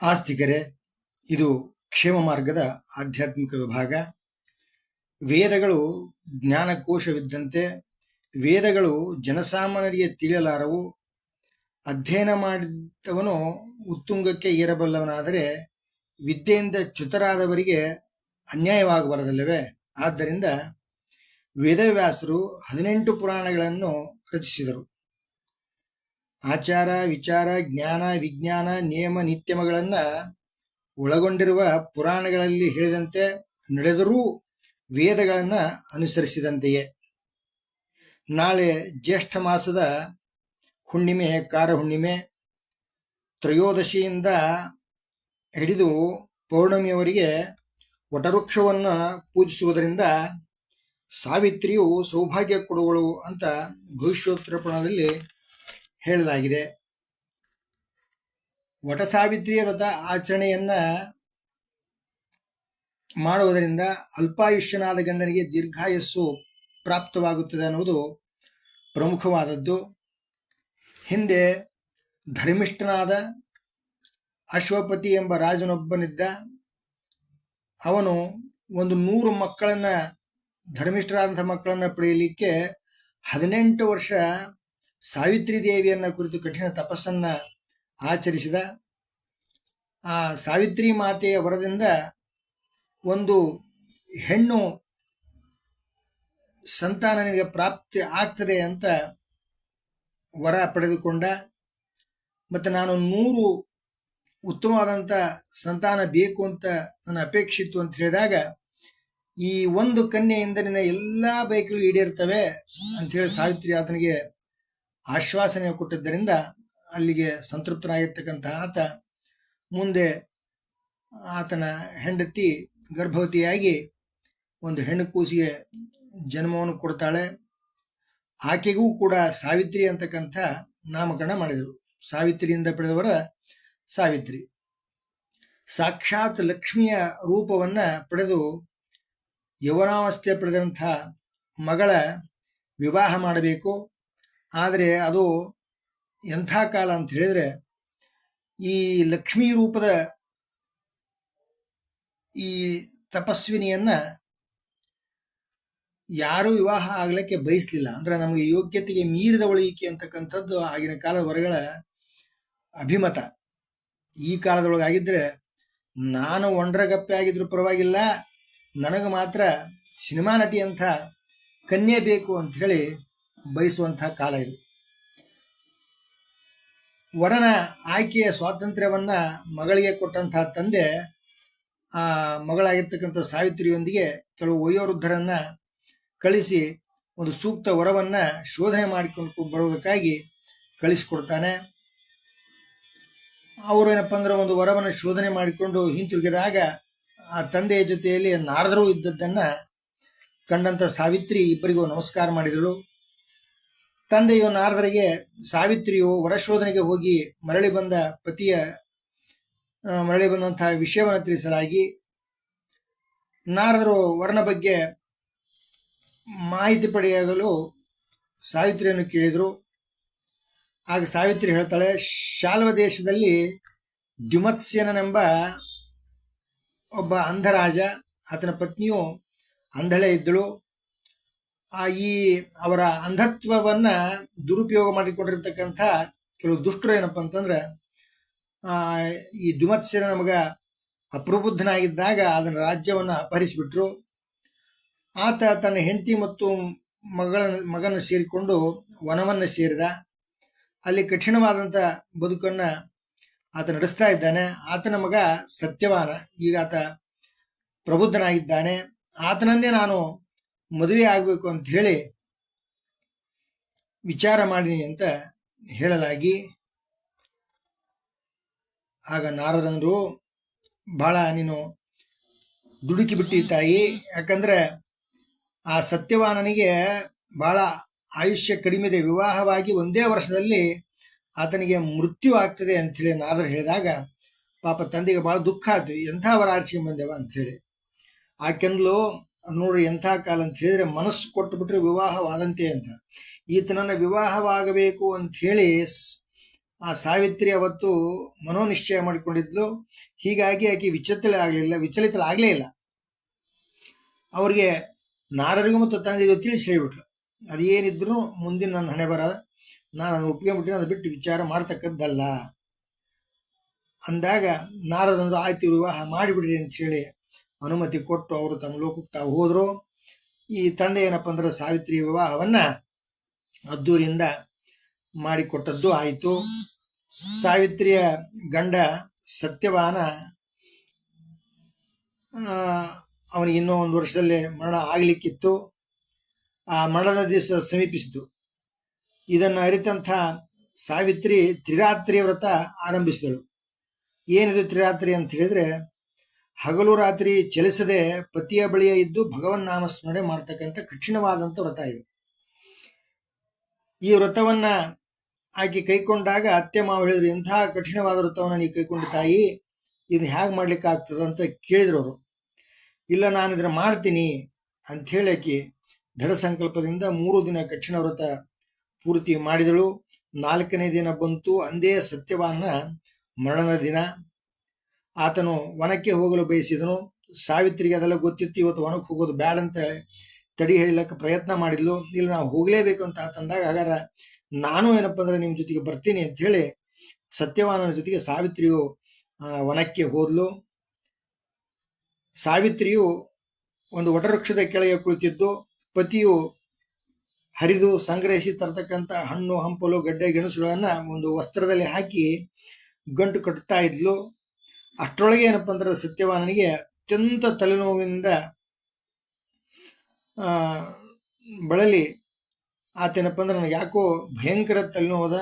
ಆಸ್ತಿಕರೇ, ಇದು ಕ್ಷೇಮ ಮಾರ್ಗದ ಆಧ್ಯಾತ್ಮಿಕ ವಿಭಾಗ. ವೇದಗಳು ಜ್ಞಾನಕೋಶವಿದ್ದಂತೆ. ವೇದಗಳು ಜನಸಾಮಾನ್ಯರಿಗೆ ತಿಳಿಯಲಾರವು. ಅಧ್ಯಯನ ಮಾಡಿದವನು ಉತ್ತುಂಗಕ್ಕೆ ಏರಬಲ್ಲವನಾದರೆ ವಿದ್ಯೆಯಿಂದ ಚ್ಯುತರಾದವರಿಗೆ ಅನ್ಯಾಯವಾಗಬಾರದಲ್ಲವೇ? ಆದ್ದರಿಂದ ವೇದವ್ಯಾಸರು 18 ಪುರಾಣಗಳನ್ನು ರಚಿಸಿದರು. ಆಚಾರ, ವಿಚಾರ, ಜ್ಞಾನ, ವಿಜ್ಞಾನ, ನಿಯಮ, ನಿತ್ಯಮಗಳನ್ನು ಒಳಗೊಂಡಿರುವ ಪುರಾಣಗಳಲ್ಲಿ ಹೇಳಿದಂತೆ ನಡೆದರೂ ವೇದಗಳನ್ನು ಅನುಸರಿಸಿದಂತೆಯೇ. ನಾಳೆ ಜ್ಯೇಷ್ಠ ಮಾಸದ ಹುಣ್ಣಿಮೆ, ಕಾರ ಹುಣ್ಣಿಮೆ, ತ್ರಯೋದಶಿಯಿಂದ ಹಿಡಿದು ಪೌರ್ಣಮಿಯವರೆಗೆ ವಟವೃಕ್ಷವನ್ನು ಪೂಜಿಸುವುದರಿಂದ ಸಾವಿತ್ರಿಯು ಸೌಭಾಗ್ಯ ಕೊಡುವಳು ಅಂತ ಭವಿಷ್ಯೋತ್ತರ ಪುರಾಣದಲ್ಲಿ ಹೇಳಲಾಗಿದೆ. ವಟ ಸಾವಿತ್ರಿಯ ವ್ರತ ಆಚರಣೆಯನ್ನ ಮಾಡುವುದರಿಂದ ಅಲ್ಪಾಯುಷ್ಯನಾದ ಗಂಡನಿಗೆ ದೀರ್ಘಾಯಸ್ಸು ಪ್ರಾಪ್ತವಾಗುತ್ತದೆ ಅನ್ನುವುದು ಪ್ರಮುಖವಾದದ್ದು. ಹಿಂದೆ ಧರ್ಮಿಷ್ಠನಾದ ಅಶ್ವಪತಿ ಎಂಬ ರಾಜನೊಬ್ಬನಿದ್ದ. ಅವನು 100 ಮಕ್ಕಳನ್ನ, ಧರ್ಮಿಷ್ಠರಾದಂಥ ಮಕ್ಕಳನ್ನ ಪಡೆಯಲಿಕ್ಕೆ 18 ವರ್ಷ ಸಾವಿತ್ರಿ ದೇವಿಯನ್ನ ಕುರಿತು ಕಠಿಣ ತಪಸ್ಸನ್ನ ಆಚರಿಸಿದ. ಆ ಸಾವಿತ್ರಿ ಮಾತೆಯ ವರದಿಂದ ಒಂದು ಹೆಣ್ಣು ಸಂತಾನ ನಿನಗೆ ಪ್ರಾಪ್ತಿ ಆಗ್ತದೆ ಅಂತ ವರ ಪಡೆದುಕೊಂಡ. ಮತ್ತು ನಾನು 100 ಉತ್ತಮವಾದಂಥ ಸಂತಾನ ಬೇಕು ಅಂತ ನನ್ನ ಅಪೇಕ್ಷಿತ್ತು ಅಂತ ಹೇಳಿದಾಗ, ಈ ಒಂದು ಕನ್ಯೆಯಿಂದ ನಿನ್ನ ಎಲ್ಲ ಬಯಕೆಗಳು ಈಡೇರ್ತವೆ ಅಂಥೇಳಿ ಸಾವಿತ್ರಿ ಆತನಿಗೆ ಆಶ್ವಾಸನೆ ಕೊಟ್ಟಿದ್ದರಿಂದ ಅಲ್ಲಿಗೆ ಸಂತೃಪ್ತನಾಗಿರ್ತಕ್ಕಂಥ ಆತ ಮುಂದೆ ಆತನ ಹೆಂಡತಿ ಗರ್ಭವತಿಯಾಗಿ ಒಂದು ಹೆಣ್ಣು ಕೂಸಿಗೆ ಜನ್ಮವನ್ನು ಕೊಡ್ತಾಳೆ. ಆಕೆಗೂ ಕೂಡ ಸಾವಿತ್ರಿ ಅಂತಕ್ಕಂಥ ನಾಮಕರಣ ಮಾಡಿದರು. ಸಾವಿತ್ರಿಯಿಂದ ಪಡೆದವರ ಸಾವಿತ್ರಿ. ಸಾಕ್ಷಾತ್ ಲಕ್ಷ್ಮಿಯ ರೂಪವನ್ನ ಪಡೆದು ಯೌವನಾವಸ್ಥೆ ಪಡೆದಂಥ ಮಗಳ ವಿವಾಹ ಮಾಡಬೇಕು. ಆದರೆ ಅದು ಎಂಥ ಕಾಲ ಅಂತ ಹೇಳಿದ್ರೆ, ಈ ಲಕ್ಷ್ಮೀ ರೂಪದ ಈ ತಪಸ್ವಿನಿಯನ್ನ ಯಾರೂ ವಿವಾಹ ಆಗ್ಲಿಕ್ಕೆ ಬಯಸಲಿಲ್ಲ. ಅಂದ್ರೆ ನಮಗೆ ಯೋಗ್ಯತೆಗೆ ಮೀರಿದ ಈಕೆ ಅಂತಕ್ಕಂಥದ್ದು ಆಗಿನ ಕಾಲದ ವರಗಳ ಅಭಿಮತ. ಈ ಕಾಲದೊಳಗಾಗಿದ್ರೆ ನಾನು ಒಂಡ್ರಗಪ್ಪೆ ಆಗಿದ್ರು ಪರವಾಗಿಲ್ಲ, ನನಗೆ ಮಾತ್ರ ಸಿನಿಮಾ ನಟಿ ಅಂತ ಕನ್ಯೆ ಬೇಕು ಅಂತ ಹೇಳಿ ಬಯಸುವಂತಹ ಕಾಲ ಇದು. ವರನ ಆಯ್ಕೆಯ ಸ್ವಾತಂತ್ರ್ಯವನ್ನ ಮಗಳಿಗೆ ಕೊಟ್ಟಂತಹ ತಂದೆ ಆ ಮಗಳಾಗಿರ್ತಕ್ಕಂಥ ಸಾವಿತ್ರಿಯೊಂದಿಗೆ ಕೆಲವು ವಯೋವೃದ್ಧರನ್ನ ಕಳಿಸಿ ಒಂದು ಸೂಕ್ತ ವರವನ್ನ ಶೋಧನೆ ಮಾಡಿಕೊಂಡು ಬರುವುದಕ್ಕಾಗಿ ಕಳಿಸಿಕೊಡ್ತಾನೆ. ಅವರು ಏನಪ್ಪ ಅಂದ್ರೆ ಒಂದು ವರವನ್ನು ಶೋಧನೆ ಮಾಡಿಕೊಂಡು ಹಿಂತಿರುಗಿದಾಗ ಆ ತಂದೆಯ ಜೊತೆಯಲ್ಲಿ ನಾರದರು ಇದ್ದದ್ದನ್ನ ಕಂಡಂತ ಸಾವಿತ್ರಿ ಇಬ್ಬರಿಗೂ ನಮಸ್ಕಾರ ಮಾಡಿದಳು. ತಂದೆಯು ನಾರದರಿಗೆ ಸಾವಿತ್ರಿಯು ವರಶೋಧನೆಗೆ ಹೋಗಿ ಮರಳಿ ಬಂದಂತಹ ವಿಷಯವನ್ನು ತಿಳಿಸಲಾಗಿ, ನಾರದರು ವರನ ಬಗ್ಗೆ ಮಾಹಿತಿ ಪಡೆಯಲು ಸಾವಿತ್ರಿಯನ್ನು ಕೇಳಿದರು. ಆಗ ಸಾವಿತ್ರಿ ಹೇಳ್ತಾಳೆ, ಶಾಲ್ವ ದೇಶದಲ್ಲಿ ದ್ಯುಮತ್ಸ್ಯನೆಂಬ ಒಬ್ಬ ಅಂಧರಾಜ, ಆತನ ಪತ್ನಿಯು ಅಂಧಳೆ ಇದ್ದಳು. ಈ ಅವರ ಅಂಧತ್ವವನ್ನ ದುರುಪಯೋಗ ಮಾಡಿಕೊಂಡಿರ್ತಕ್ಕಂಥ ಕೆಲವು ದುಷ್ಟರು ಏನಪ್ಪ ಅಂತಂದ್ರೆ, ಈ ದ್ಯುಮತ್ಸ್ಯನ ನಮಗ ಅಪ್ರಬುದ್ಧನಾಗಿದ್ದಾಗ ಅದನ್ನ ರಾಜ್ಯವನ್ನ ಅಪಹರಿಸಿಬಿಟ್ರು. ಆತ ತನ್ನ ಹೆಂಡತಿ ಮತ್ತು ಮಗನ ಸೇರಿಕೊಂಡು ವನವನ್ನ ಸೇರಿದ. ಅಲ್ಲಿ ಕಠಿಣವಾದಂಥ ಬದುಕನ್ನ ಆತ ನಡೆಸ್ತಾ ಇದ್ದಾನೆ. ಆತನ ಮಗ ಸತ್ಯವಾನ, ಈಗ ಆತ ಪ್ರಬುದ್ಧನಾಗಿದ್ದಾನೆ. ಆತನನ್ನೇ ನಾನು ಮದುವೆ ಆಗಬೇಕು ಅಂತ ಹೇಳಿ ವಿಚಾರ ಮಾಡಿನಿ ಅಂತ ಹೇಳಲಾಗಿ, ಆಗ ನಾರದರು, ಬಹಳ ನೀನು ದುಡುಕಿ ಬಿಟ್ಟಿ ತಾಯಿ, ಯಾಕಂದ್ರೆ ಆ ಸತ್ಯವಾನನಿಗೆ ಬಹಳ ಆಯುಷ್ಯ ಕಡಿಮೆ ಇದೆ, ವಿವಾಹವಾಗಿ 1 ವರ್ಷದಲ್ಲಿ ಆತನಿಗೆ ಮೃತ್ಯು ಆಗ್ತದೆ ಅಂಥೇಳಿ ನಾರದರು ಹೇಳಿದಾಗ ಪಾಪ ತಂದೆಗೆ ಬಹಳ ದುಃಖ ಆಯ್ತು. ಎಂಥ ವರ ಆರಿಸ್ಕೊಂಡ್ ಬಂದೇವ ಅಂತ ಹೇಳಿ. ಆಕೆಂದ್ಲು, ನೋಡ್ರಿ ಎಂಥ ಕಾಲ ಅಂತ ಹೇಳಿದ್ರೆ ಮನಸ್ಸು ಕೊಟ್ಟು ಬಿಟ್ರೆ ವಿವಾಹವಾದಂತೆ ಅಂತ. ಈತನನ್ನ ವಿವಾಹವಾಗಬೇಕು ಅಂತ ಹೇಳಿ ಆ ಸಾವಿತ್ರಿ ಅವತ್ತು ಮನೋನಿಶ್ಚಯ ಮಾಡಿಕೊಂಡಿದ್ಲು. ಹೀಗಾಗಿ ಆಕೆ ವಿಚಲಿತಳಾಗಲೇ ಇಲ್ಲ. ಅವ್ರಿಗೆ ನಾರರಿಗೂ ಮತ್ತು ತಂದೆಗೂ ತಿಳಿಸಿ ಹೇಳಿಬಿಟ್ಲು, ಅದೇನಿದ್ರು ಮುಂದಿನ ನನ್ನ ಹಣೆ ಬರ, ನಾನು ಅದನ್ನು ಒಪ್ಕೊಂಡ್ಬಿಟ್ಟು ಅದು ಬಿಟ್ಟು ವಿಚಾರ ಮಾಡ್ತಕ್ಕದ್ದಲ್ಲ ಅಂದಾಗ ನಾರದಂದ್ರು ಆಯ್ತು ವಿವಾಹ ಮಾಡಿಬಿಡ್ರಿ ಅಂತ ಹೇಳಿ ಅನುಮತಿ ಕೊಟ್ಟು ಅವರು ತಮ್ಮ ಲೋಕಕ್ಕೆ ತಾವು ಹೋದ್ರು. ಈ ತಂದೆ ಏನಪ್ಪ ಅಂದ್ರೆ ಸಾವಿತ್ರಿ ವಿವಾಹವನ್ನ ಅದ್ದೂರಿಯಿಂದ ಮಾಡಿಕೊಟ್ಟದ್ದು ಆಯಿತು. ಸಾವಿತ್ರಿಯ ಗಂಡ ಸತ್ಯವಾನ ಅವನಿಗೆ ಇನ್ನೂ 1 ವರ್ಷದಲ್ಲೇ ಮರಣ ಆಗ್ಲಿಕ್ಕಿತ್ತು. ಆ ಮರಣದ ದಿವಸ ಸಮೀಪಿಸಿತು. ಇದನ್ನು ಅರಿತಂಥ ಸಾವಿತ್ರಿ ತ್ರಿರಾತ್ರಿ ವ್ರತ ಆರಂಭಿಸಿದಳು. ಏನಿದು ತ್ರಿರಾತ್ರಿ ಅಂತ ಹೇಳಿದ್ರೆ, ಹಗಲು ರಾತ್ರಿ ಚಲಿಸದೆ ಪತಿಯ ಬಳಿಯ ಇದ್ದು ಭಗವನ್ ನಾಮಸ್ಮರಣೆ ಮಾಡ್ತಕ್ಕಂಥ ಕಠಿಣವಾದಂಥ ವ್ರತ ಇದು. ಈ ವ್ರತವನ್ನ ಆಕೆ ಕೈಕೊಂಡಾಗ ಅತ್ತೆ ಮಾವ ಹೇಳಿದ್ರು, ಇಂತಹ ಕಠಿಣವಾದ ವ್ರತವನ್ನ ನೀವು ಕೈಕೊಂಡ ತಾಯಿ, ಇದನ್ನ ಹೇಗೆ ಮಾಡ್ಲಿಕ್ಕೆ ಆಗ್ತದ ಅಂತ ಕೇಳಿದ್ರು ಅವರು. ಇಲ್ಲ, ನಾನು ಇದನ್ನ ಮಾಡ್ತೀನಿ ಅಂತ ಹೇಳಿ ಆಕೆ ದೃಢ ಸಂಕಲ್ಪದಿಂದ 3 ದಿನ ಕಠಿಣ ವ್ರತ ಪೂರ್ತಿ ಮಾಡಿದಳು. 4ನೇ ದಿನ ಬಂತು. ಅಂದೇ ಸತ್ಯವಾನ ಮರಣದ ದಿನ. ಆತನು ವನಕ್ಕೆ ಹೋಗಲು ಬಯಸಿದನು. ಸಾವಿತ್ರಿಗೆ ಅದೆಲ್ಲ ಗೊತ್ತಿತ್ತು, ಇವತ್ತು ವನಕ್ಕೆ ಹೋಗೋದು ಬ್ಯಾಡ ಅಂತ ತಡಿ ಹೇಳಕ್ಕೆ ಪ್ರಯತ್ನ ಮಾಡಿದ್ಲು. ಇಲ್ಲ, ನಾವು ಹೋಗ್ಲೇಬೇಕು ಅಂತ ಆತಂದಾಗ, ಹಾಗಾದ್ರೆ ನಾನು ಏನಪ್ಪ ಅಂದ್ರೆ ನಿಮ್ಮ ಜೊತೆಗೆ ಬರ್ತೀನಿ ಅಂತ ಹೇಳಿ ಸತ್ಯವಾನನ ಜೊತೆಗೆ ಸಾವಿತ್ರಿಯು ವನಕ್ಕೆ ಹೋದ್ಲು. ಸಾವಿತ್ರಿಯು ಒಂದು ವಟವೃಕ್ಷದ ಕೆಳಗೆ ಕುಳಿತಿದ್ದು, ಪತಿಯು ಹರಿದು ಸಂಗ್ರಹಿಸಿ ತರತಕ್ಕಂಥ ಹಣ್ಣು ಹಂಪಲು ಗಡ್ಡೆ ಗೆಣಸುಗಳನ್ನ ಒಂದು ವಸ್ತ್ರದಲ್ಲಿ ಹಾಕಿ ಗಂಟು ಕಟ್ಟುತ್ತಾ ಇದ್ಲು. ಅಷ್ಟರೊಳಗೆ ಏನಪ್ಪ ಅಂದ್ರೆ ಸತ್ಯವಾನನಿಗೆ ಅತ್ಯಂತ ತಲೆನೋವಿನಿಂದ ಬಳಲಿ ಆತೇನಪ್ಪ ಅಂದ್ರೆ, ನನಗೆ ಯಾಕೋ ಭಯಂಕರ ತಲೆನೋವದ,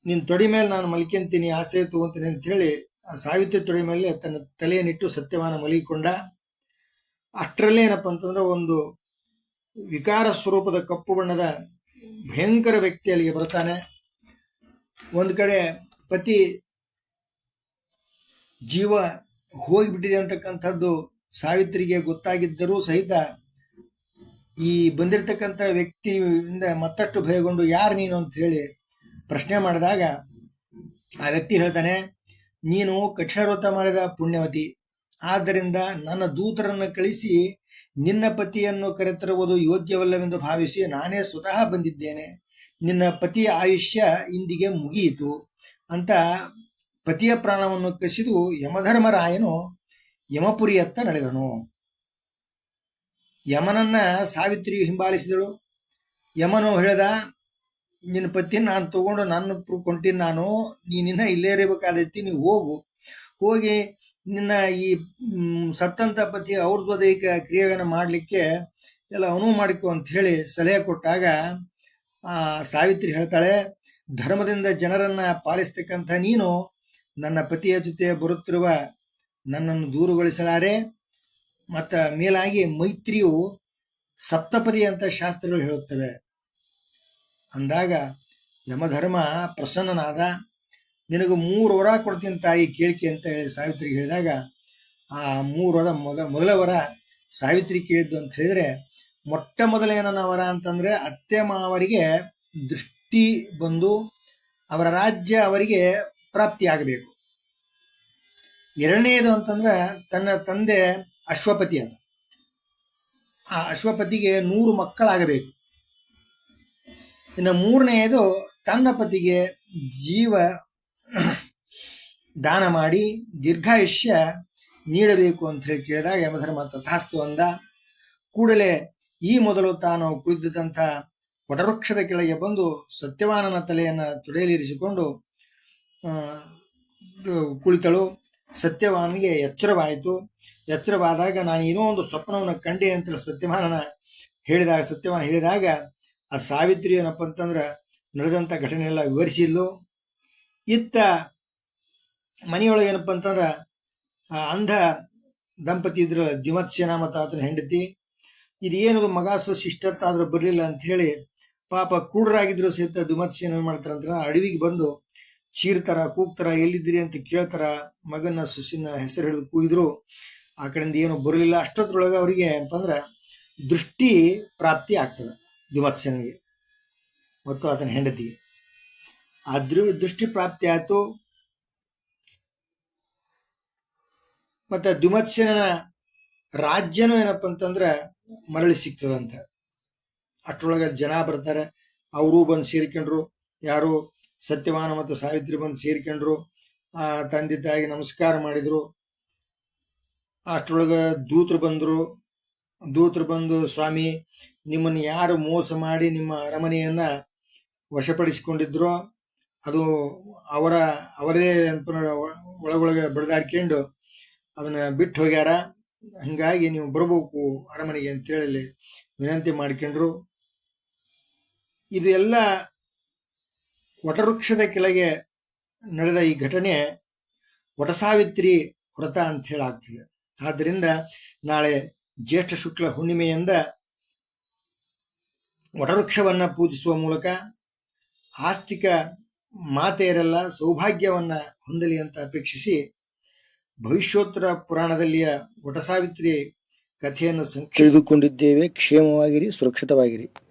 ನಿನ್ನ ತೊಡಿ ಮೇಲೆ ನಾನು ಮಲ್ಕೊಂತೀನಿ, ಆಶ್ರಯ ತಗೊಂತೀನಿ ಅಂತ ಹೇಳಿ ಆ ಸಾವಿತ್ರಿ ತೊಡಿ ಮೇಲೆ ತನ್ನ ತಲೆಯನ್ನಿಟ್ಟು ಸತ್ಯವಾನ ಮಲಗಿಕೊಂಡ. ಅಷ್ಟರಲ್ಲೇ ಏನಪ್ಪ ಅಂತಂದ್ರೆ ಒಂದು ವಿಕಾರ ಸ್ವರೂಪದ ಕಪ್ಪು ಬಣ್ಣದ ಭಯಂಕರ ವ್ಯಕ್ತಿ ಅಲ್ಲಿಗೆ ಬರ್ತಾನೆ. ಒಂದು ಕಡೆ ಪತಿ ಜೀವ ಹೋಗಿಬಿಟ್ಟಿದೆ ಅಂತಕ್ಕಂಥದ್ದು ಸಾವಿತ್ರಿಗೆ ಗೊತ್ತಾಗಿದ್ದರೂ ಸಹಿತ ಈ ಬಂದಿರತಕ್ಕಂಥ ವ್ಯಕ್ತಿಯಿಂದ ಮತ್ತಷ್ಟು ಭಯಗೊಂಡು ಯಾರು ನೀನು ಅಂತ ಹೇಳಿ ಪ್ರಶ್ನೆ ಮಾಡಿದಾಗ ಆ ವ್ಯಕ್ತಿ ಹೇಳ್ತಾನೆ, ನೀನು ಕಠಿಣ ವ್ರತ ಮಾಡಿದ ಪುಣ್ಯವತಿ, ಆದ್ದರಿಂದ ನನ್ನ ದೂತರನ್ನು ಕಳಿಸಿ ನಿನ್ನ ಪತಿಯನ್ನು ಕರೆತರುವುದು ಯೋಗ್ಯವಲ್ಲವೆಂದು ಭಾವಿಸಿ ನಾನೇ ಸ್ವತಃ ಬಂದಿದ್ದೇನೆ. ನಿನ್ನ ಪತಿಯ ಆಯುಷ್ಯ ಇಂದಿಗೆ ಮುಗಿಯಿತು ಅಂತ ಪತಿಯ ಪ್ರಾಣವನ್ನು ಕಸಿದು ಯಮಧರ್ಮರಾಯನು ಯಮಪುರಿಯತ್ತ ನಡೆದನು. ಯಮನನ್ನ ಸಾವಿತ್ರಿಯು ಹಿಂಬಾಲಿಸಿದಳು. ಯಮನು ಹೇಳ್ದ, ನಿನ್ನ ಪತಿ ನಾನು ತಗೊಂಡು ನನ್ನ ಕೊಂತೀನಿ, ನೀನಿನ್ನ ಇಲ್ಲೇ ಇರಬೇಕಾದೈತಿ, ನೀವು ಹೋಗಿ ನಿನ್ನ ಈ ಸತ್ತಂತ ಪತಿ ಔರ್ಧ್ವದೈಹಿಕ ಕ್ರಿಯೆಗಳನ್ನು ಮಾಡಲಿಕ್ಕೆ ಎಲ್ಲ ಅನುವು ಮಾಡಿಕೊ ಅಂತ ಹೇಳಿ ಸಲಹೆ ಕೊಟ್ಟಾಗ ಸಾವಿತ್ರಿ ಹೇಳ್ತಾಳೆ, ಧರ್ಮದಿಂದ ಜನರನ್ನ ಪಾಲಿಸ್ತಕ್ಕಂಥ ನೀನು ನನ್ನ ಪತಿಯ ಜೊತೆ ಬರುತ್ತಿರುವ ನನ್ನನ್ನು ದೂರುಗೊಳಿಸಲಾರೆ. ಮತ್ತ ಮೇಲಾಗಿ ಮೈತ್ರಿಯು ಸಪ್ತಪದಿ ಅಂತ ಶಾಸ್ತ್ರಗಳು ಹೇಳುತ್ತವೆ ಅಂದಾಗ ಯಮಧರ್ಮ ಪ್ರಸನ್ನನಾದ. ನಿನಗೆ 3 ವರ ಕೊಡ್ತೀನಿ ತಾಯಿ, ಕೇಳಿಕೆ ಅಂತ ಹೇಳಿ ಸಾವಿತ್ರಿಗೆ ಹೇಳಿದಾಗ ಆ 3 ವರ ಮೊದಲ ವರ ಸಾವಿತ್ರಿ ಕೇಳಿದ್ದು ಅಂತ ಹೇಳಿದ್ರೆ, ಮೊಟ್ಟ ಮೊದಲೇನ ವರ ಅಂತಂದ್ರೆ ಅತ್ತೆ ಮಾವರಿಗೆ ದೃಷ್ಟಿ ಬಂದು ಅವರ ರಾಜ್ಯ ಅವರಿಗೆ ಪ್ರಾಪ್ತಿಯಾಗಬೇಕು. 2ನೇದು ಅಂತಂದ್ರೆ ತನ್ನ ತಂದೆ ಅಶ್ವಪತಿ ಅದ, ಆ ಅಶ್ವಪತಿಗೆ 100 ಮಕ್ಕಳಾಗಬೇಕು. ಇನ್ನು 3ನೇದು ತನ್ನ ಪತಿಗೆ ಜೀವ ದಾನ ಮಾಡಿ ದೀರ್ಘಾಯುಷ್ಯ ನೀಡಬೇಕು ಅಂತ ಹೇಳಿ ಕೇಳಿದಾಗ ಯಮಧರ್ಮ ತಥಾಸ್ತು ಅಂದ. ಕೂಡಲೇ ಈ ಮೊದಲು ತಾನು ಕುಳಿತಂಥ ವಟವೃಕ್ಷದ ಕೆಳಗೆ ಬಂದು ಸತ್ಯವಾನನ ತಲೆಯನ್ನ ತೊಡೆಯಲಿರಿಸಿಕೊಂಡು ಕುಳಿತಳು. ಸತ್ಯವಾನಿಗೆ ಎಚ್ಚರವಾಯಿತು. ಎಚ್ಚರವಾದಾಗ ನಾನು ಏನೋ ಒಂದು ಸ್ವಪ್ನವನ್ನು ಕಂಡೆ ಅಂತ ಸತ್ಯವಾನ ಹೇಳಿದಾಗ ಆ ಸಾವಿತ್ರಿ ಏನಪ್ಪ ಅಂತಂದ್ರೆ ನಡೆದಂಥ ಘಟನೆ ಎಲ್ಲ ವಿವರಿಸಿದ್ಲು. ಇತ್ತ ಮನೆಯೊಳಗೆ ಏನಪ್ಪ ಅಂತಂದ್ರೆ ಆ ಅಂಧ ದಂಪತಿ ಇದ್ರ ದ್ಯುಮತ್ಸೇನ ಮತ್ತು ಆತನ ಹೆಂಡತಿ, ಇದೇನದು ಮಗಾಸು ಶಿಷ್ಟತ್ತಾದ್ರೂ ಬರಲಿಲ್ಲ ಅಂತ ಹೇಳಿ ಪಾಪ ಕೂಡರಾಗಿದ್ರು ಸಹಿತ ದ್ಯುಮತ್ಸೇನ ಏನ್ ಮಾಡ್ತಾರಂತ ಅಡವಿಗೆ ಬಂದು ಚೀರ್ತಾರ, ಕೂಗ್ತಾರ, ಎಲ್ಲಿದ್ದೀರಿ ಅಂತ ಕೇಳ್ತಾರ. ಮಗನ ಸುಸಿನ ಹೆಸರು ಹಿಡಿದು ಕೂಗಿದ್ರು, ಆ ಕಡೆಯಿಂದ ಏನು ಬರಲಿಲ್ಲ. ಅಷ್ಟೊತ್ತರೊಳಗೆ ಅವರಿಗೆ ಏನಪ್ಪ ಅಂದ್ರೆ ದೃಷ್ಟಿ ಪ್ರಾಪ್ತಿ ಆಗ್ತದೆ ದ್ಯುಮತ್ಸೇನಿಗೆ ಮತ್ತು ಆತನ ಹೆಂಡತಿಗೆ. ಆ ದೃಷ್ಟಿ ಪ್ರಾಪ್ತಿ ಆಯ್ತು. ಮತ್ತೆ ದ್ಯುಮತ್ಸೇನನ ರಾಜ್ಯನೂ ಏನಪ್ಪ ಅಂತಂದ್ರೆ ಮರಳಿ ಸಿಗ್ತದಂತ. ಅಷ್ಟರೊಳಗೆ ಜನ ಬರ್ತಾರೆ, ಅವರು ಬಂದು ಸೇರಿಕೊಂಡ್ರು. ಯಾರು ಸತ್ಯವಾನ ಮತ್ತು ಸಾವಿತ್ರಿ ಬಂದು ಸೇರಿಕೊಂಡ್ರು. ತಂದೆ ತಾಯಿಗೆ ನಮಸ್ಕಾರ ಮಾಡಿದ್ರು. ಅಷ್ಟರೊಳಗೆ ದೂತರು ಬಂದು ಸ್ವಾಮಿ, ನಿಮ್ಮನ್ನು ಯಾರು ಮೋಸ ಮಾಡಿ ನಿಮ್ಮ ಅರಮನೆಯನ್ನ ವಶಪಡಿಸಿಕೊಂಡಿದ್ರೋ ಅದು ಅವರೇ ಒಳಗೊಳಗೆ ಬಡ್ದಾಡ್ಕೊಂಡು ಅದನ್ನ ಬಿಟ್ಟು ಹೋಗ್ಯಾರ. ಹಂಗಾಗಿ ನೀವು ಬರ್ಬೇಕು ಅರಮನೆಗೆ ಅಂತೇಳಿ ವಿನಂತಿ ಮಾಡ್ಕೊಂಡ್ರು. ಇದು ಎಲ್ಲ ವಟವೃಕ್ಷದ ಕೆಳಗೆ ನಡೆದ ಈ ಘಟನೆ ವಟಸಾವಿತ್ರಿ ವ್ರತ ಅಂತ ಹೇಳಾಗ್ತದೆ. ಆದ್ದರಿಂದ ನಾಳೆ ಜ್ಯೇಷ್ಠ ಶುಕ್ಲ ಹುಣ್ಣಿಮೆಯಿಂದ ವಟವೃಕ್ಷವನ್ನ ಪೂಜಿಸುವ ಮೂಲಕ ಆಸ್ತಿಕ ಮಾತೆಯರೆಲ್ಲ ಸೌಭಾಗ್ಯವನ್ನ ಹೊಂದಲಿ ಅಂತ ಅಪೇಕ್ಷಿಸಿ ಭವಿಷ್ಯೋತ್ತರ ಪುರಾಣದಲ್ಲಿಯ ವಟಸಾವಿತ್ರಿ ಕಥೆಯನ್ನು ತಿಳಿದುಕೊಂಡಿದ್ದೇವೆ. ಕ್ಷೇಮವಾಗಿರಿ, ಸುರಕ್ಷಿತವಾಗಿರಿ.